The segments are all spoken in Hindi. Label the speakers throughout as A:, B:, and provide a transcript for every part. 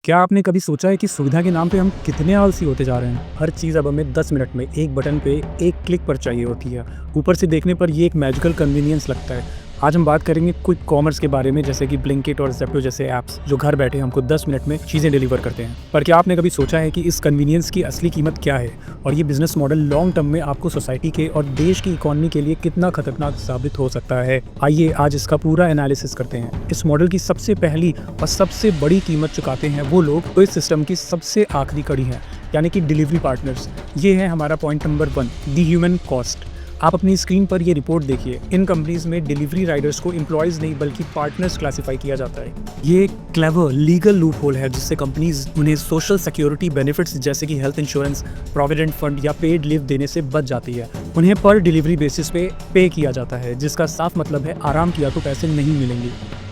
A: क्या आपने कभी सोचा है कि सुविधा के नाम पे हम कितने आलसी होते जा रहे हैं? हर चीज़ अब हमें 10 मिनट में एक बटन पे एक क्लिक पर चाहिए होती है। ऊपर से देखने पर ये एक मैजिकल कन्वीनियंस लगता है। आज हम बात करेंगे क्विक कॉमर्स के बारे में, जैसे कि ब्लिंकिट और ज़ेप्टो जैसे ऐप्स जो घर बैठे हमको 10 मिनट में चीज़ें डिलीवर करते हैं। पर क्या आपने कभी सोचा है कि इस कन्वीनियंस की असली कीमत क्या है और ये बिजनेस मॉडल लॉन्ग टर्म में आपको सोसाइटी के और देश की इकोनॉमी के लिए कितना खतरनाक साबित हो सकता है? आइए आज इसका पूरा एनालिसिस करते हैं। इस मॉडल की सबसे पहली और सबसे बड़ी कीमत चुकाते हैं वो लोग जो इस सिस्टम की सबसे आखिरी कड़ी है, यानी कि डिलीवरी पार्टनर्स। ये है हमारा point number 1, the human cost. आप अपनी स्क्रीन पर ये रिपोर्ट देखिए। इन कंपनीज में डिलीवरी राइडर्स को एम्प्लॉयज़ नहीं बल्कि पार्टनर्स क्लासिफाई किया जाता है। ये एक क्लेवर लीगल लूप होल है जिससे कंपनीज उन्हें सोशल सिक्योरिटी बेनिफिट्स जैसे कि हेल्थ इंश्योरेंस, प्रोविडेंट फंड या पेड लीव देने से बच जाती है। उन्हें पर डिलीवरी बेसिस पे किया जाता है, जिसका साफ मतलब है आराम किया तो पैसे नहीं मिलेंगे।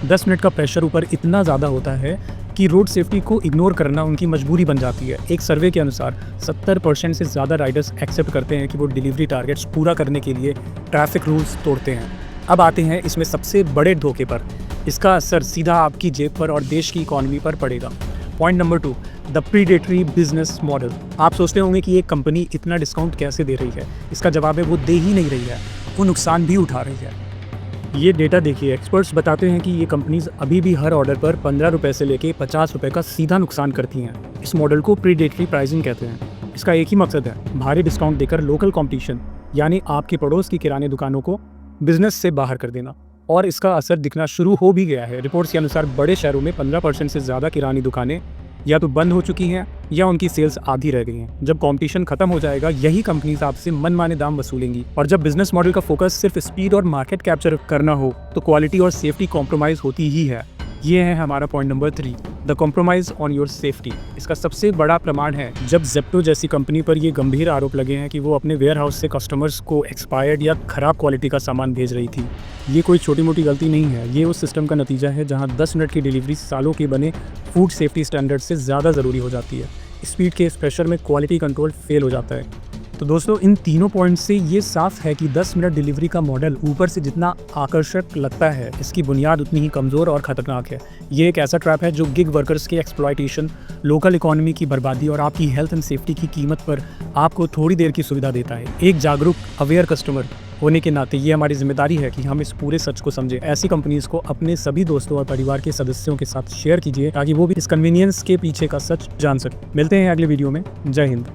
A: 10 मिनट का प्रेशर ऊपर इतना ज़्यादा होता है कि रोड सेफ्टी को इग्नोर करना उनकी मजबूरी बन जाती है। एक सर्वे के अनुसार 70% से ज़्यादा राइडर्स एक्सेप्ट करते हैं कि वो डिलीवरी टारगेट्स पूरा करने के लिए ट्रैफिक रूल्स तोड़ते हैं। अब आते हैं इसमें सबसे बड़े धोखे पर। इसका असर सीधा आपकी जेब पर और देश की इकोनॉमी पर पड़ेगा। Point number 2, the predatory business model. आप सोचते होंगे कि एक कंपनी इतना डिस्काउंट कैसे दे रही है। इसका जवाब है वो दे ही नहीं रही है, वो नुकसान भी उठा रही है। ये डेटा देखिए। एक्सपर्ट्स बताते हैं कि ये कंपनीज अभी भी हर ऑर्डर पर 15 रुपये से लेके 50 रुपये का सीधा नुकसान करती हैं। इस मॉडल को प्रीडेटरी प्राइसिंग कहते हैं। इसका एक ही मकसद है, भारी डिस्काउंट देकर लोकल कंपटीशन यानी आपके पड़ोस की किराने दुकानों को बिजनेस से बाहर कर देना। और इसका असर दिखना शुरू हो भी गया है। रिपोर्ट्स के अनुसार बड़े शहरों में 15% से ज़्यादा किरानी दुकानें या तो बंद हो चुकी हैं या उनकी सेल्स आधी रह गई हैं। जब कंपटीशन खत्म हो जाएगा, यही कंपनीज आपसे मनमाने दाम वसूलेंगी। और जब बिजनेस मॉडल का फोकस सिर्फ स्पीड और मार्केट कैप्चर करना हो तो क्वालिटी और सेफ्टी कॉम्प्रोमाइज़ होती ही है। ये है हमारा point number 3, the compromise on your safety. इसका सबसे बड़ा प्रमाण है जब ज़ेप्टो जैसी कंपनी पर ये गंभीर आरोप लगे हैं कि वो अपने वेयर हाउस से कस्टमर्स को एक्सपायर्ड या ख़राब क्वालिटी का सामान भेज रही थी। ये कोई छोटी मोटी गलती नहीं है, ये उस सिस्टम का नतीजा है जहाँ 10 मिनट की डिलीवरी सालों के बने फूड सेफ्टी स्टैंडर्ड से ज़्यादा ज़रूरी हो जाती है। स्पीड के इस प्रेशर में क्वालिटी कंट्रोल फेल हो जाता है। तो दोस्तों, इन तीनों पॉइंट से ये साफ है कि 10 मिनट डिलीवरी का मॉडल ऊपर से जितना आकर्षक लगता है, इसकी बुनियाद उतनी ही कमज़ोर और ख़तरनाक है। ये एक ऐसा ट्रैप है जो गिग वर्कर्स के एक्सप्लॉयटेशन, लोकल इकोनॉमी की बर्बादी और आपकी हेल्थ एंड सेफ्टी की कीमत पर आपको थोड़ी देर की सुविधा देता है। एक जागरूक अवेयर कस्टमर होने के नाते ये हमारी जिम्मेदारी है कि हम इस पूरे सच को समझें। ऐसी कंपनीज को अपने सभी दोस्तों और परिवार के सदस्यों के साथ शेयर कीजिए ताकि वो भी इस कन्वीनियंस के पीछे का सच जान सकें। मिलते हैं अगले वीडियो में। जय हिंद।